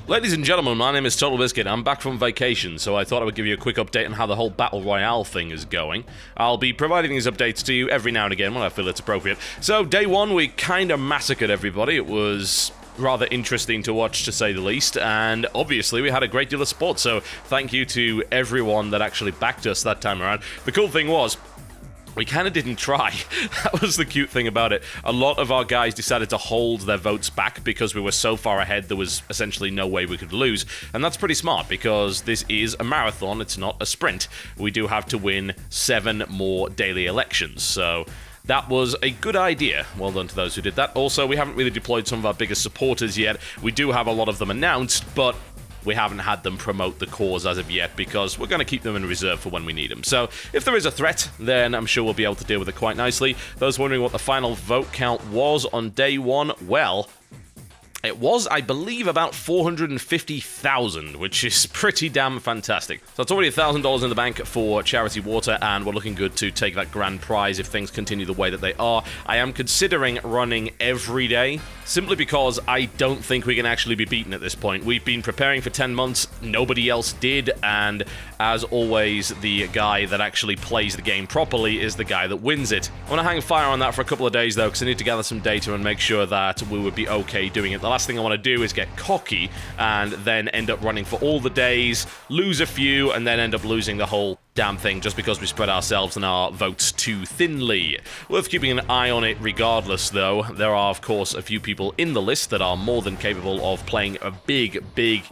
Ladies and gentlemen, my name is TotalBiscuit. I'm back from vacation, so I thought I would give you a quick update on how the whole Battle Royale thing is going. I'll be providing these updates to you every now and again when I feel it's appropriate. So, day one, we kind of massacred everybody. It was rather interesting to watch, to say the least, and obviously we had a great deal of support, so thank you to everyone that actually backed us that time around. The cool thing was, we kind of didn't try. That was the cute thing about it. A lot of our guys decided to hold their votes back because we were so far ahead there was essentially no way we could lose. And that's pretty smart because this is a marathon, it's not a sprint. We do have to win 7 more daily elections, so that was a good idea. Well done to those who did that. Also, we haven't really deployed some of our biggest supporters yet. We do have a lot of them announced, but we haven't had them promote the cause as of yet because we're going to keep them in reserve for when we need them. So if there is a threat, then I'm sure we'll be able to deal with it quite nicely. Those wondering what the final vote count was on day one, well, it was, I believe, about 450,000, which is pretty damn fantastic. So it's already $1,000 in the bank for charity water, and we're looking good to take that grand prize if things continue the way that they are. I am considering running every day, simply because I don't think we can actually be beaten at this point. We've been preparing for 10 months, nobody else did, and as always, the guy that actually plays the game properly is the guy that wins it. I'm gonna hang fire on that for a couple of days, though, because I need to gather some data and make sure that we would be okay doing it. The last thing I want to do is get cocky and then end up running for all the days, lose a few, and then end up losing the whole damn thing just because we spread ourselves and our votes too thinly. Worth keeping an eye on it regardless, though. There are, of course, a few people in the list that are more than capable of playing a big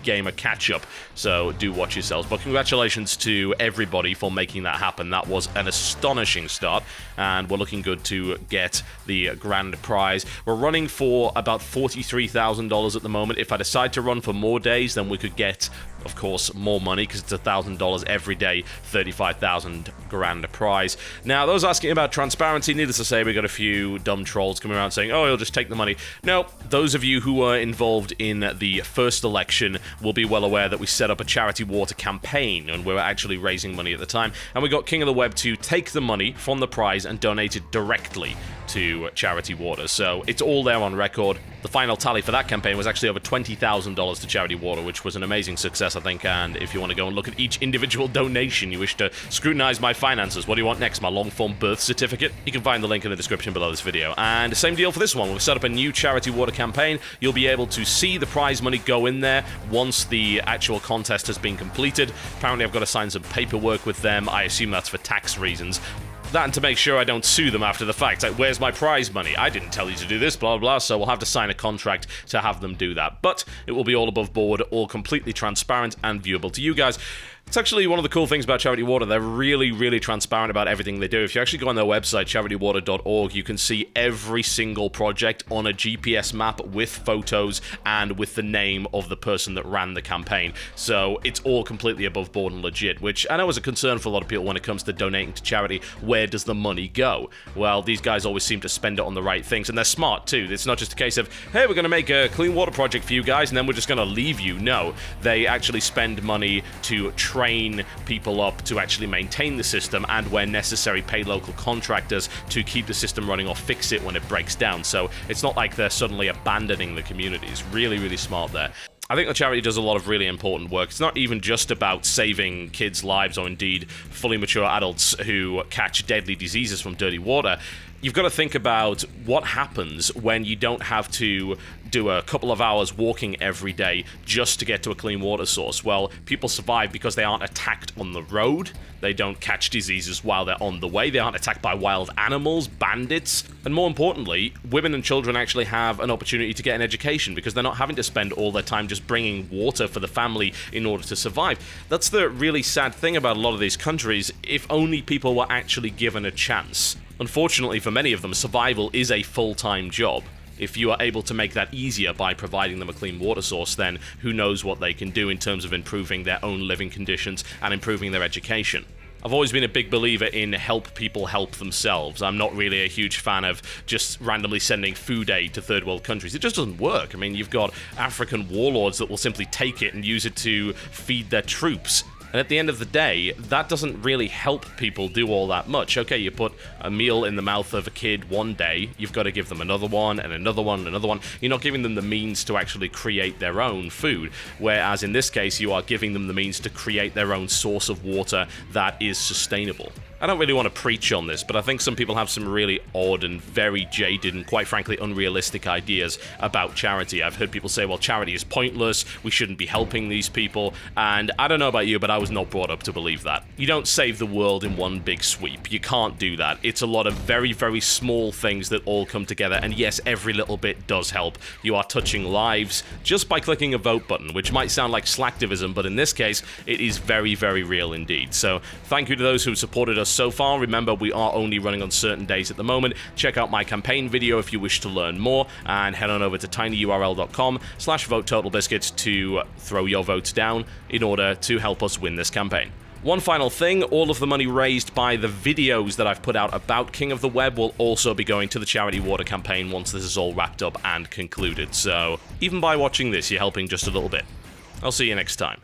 game of catch-up, so do watch yourselves. But congratulations to everybody for making that happen. That was an astonishing start, and we're looking good to get the grand prize. We're running for about $43,000 at the moment. If I decide to run for more days, then we could get, of course, more money, because it's $1,000 every day, 35,000 grand prize. Now, those asking about transparency, needless to say, we got a few dumb trolls coming around saying, oh, you'll just take the money. No, those of you who were involved in the first election will be well aware that we set up a charity water campaign, and we were actually raising money at the time, and we got King of the Web to take the money from the prize and donate it directly to charity water. So it's all there on record. The final tally for that campaign was actually over $20,000 to charity water, which was an amazing success, I think. And if you want to go and look at each individual donation, you wish to scrutinize my finances, what do you want next? My long-form birth certificate? You can find the link in the description below this video. And same deal for this one. We've set up a new charity water campaign. You'll be able to see the prize money go in there once the actual contest has been completed. Apparently, I've got to sign some paperwork with them. I assume that's for tax reasons. That and to make sure I don't sue them after the fact. Like, where's my prize money? I didn't tell you to do this, blah, blah, blah. So we'll have to sign a contract to have them do that. But it will be all above board, all completely transparent and viewable to you guys. It's actually one of the cool things about Charity Water. They're really transparent about everything they do. If you actually go on their website, charitywater.org, you can see every single project on a GPS map with photos and with the name of the person that ran the campaign. So it's all completely above board and legit, which I know is a concern for a lot of people when it comes to donating to charity. Where does the money go? Well, these guys always seem to spend it on the right things, and they're smart too. It's not just a case of, hey, we're going to make a clean water project for you guys, and then we're just going to leave you. No, they actually spend money to train people up to actually maintain the system, and where necessary pay local contractors to keep the system running or fix it when it breaks down. So it's not like they're suddenly abandoning the community. It's really smart there. I think the charity does a lot of really important work. It's not even just about saving kids' lives or indeed fully mature adults who catch deadly diseases from dirty water. You've got to think about what happens when you don't have to do a couple of hours walking every day just to get to a clean water source. Well, people survive because they aren't attacked on the road. They don't catch diseases while they're on the way. They aren't attacked by wild animals, bandits. And more importantly, women and children actually have an opportunity to get an education because they're not having to spend all their time just bringing water for the family in order to survive. That's the really sad thing about a lot of these countries. If only people were actually given a chance. Unfortunately, for many of them, survival is a full-time job. If you are able to make that easier by providing them a clean water source, then who knows what they can do in terms of improving their own living conditions and improving their education. I've always been a big believer in help people help themselves. I'm not really a huge fan of just randomly sending food aid to third world countries. It just doesn't work. I mean, you've got African warlords that will simply take it and use it to feed their troops. And at the end of the day, that doesn't really help people do all that much. Okay, you put a meal in the mouth of a kid one day, you've got to give them another one, and another one, and another one. You're not giving them the means to actually create their own food, whereas in this case, you are giving them the means to create their own source of water that is sustainable. I don't really want to preach on this, but I think some people have some really odd and very jaded and quite frankly unrealistic ideas about charity. I've heard people say, well, charity is pointless, we shouldn't be helping these people, and I don't know about you, but I was not brought up to believe that. You don't save the world in one big sweep. You can't do that. It's a lot of very, very small things that all come together, and yes, every little bit does help. You are touching lives just by clicking a vote button, which might sound like slacktivism, but in this case, it is very, very real indeed. So, thank you to those who have supported us so far. Remember, we are only running on certain days at the moment. Check out my campaign video if you wish to learn more, and head on over to tinyurl.com/vote TotalBiscuit to throw your votes down in order to help us win this campaign. One final thing, all of the money raised by the videos that I've put out about King of the Web will also be going to the charity water campaign once this is all wrapped up and concluded. So, even by watching this, you're helping just a little bit. I'll see you next time.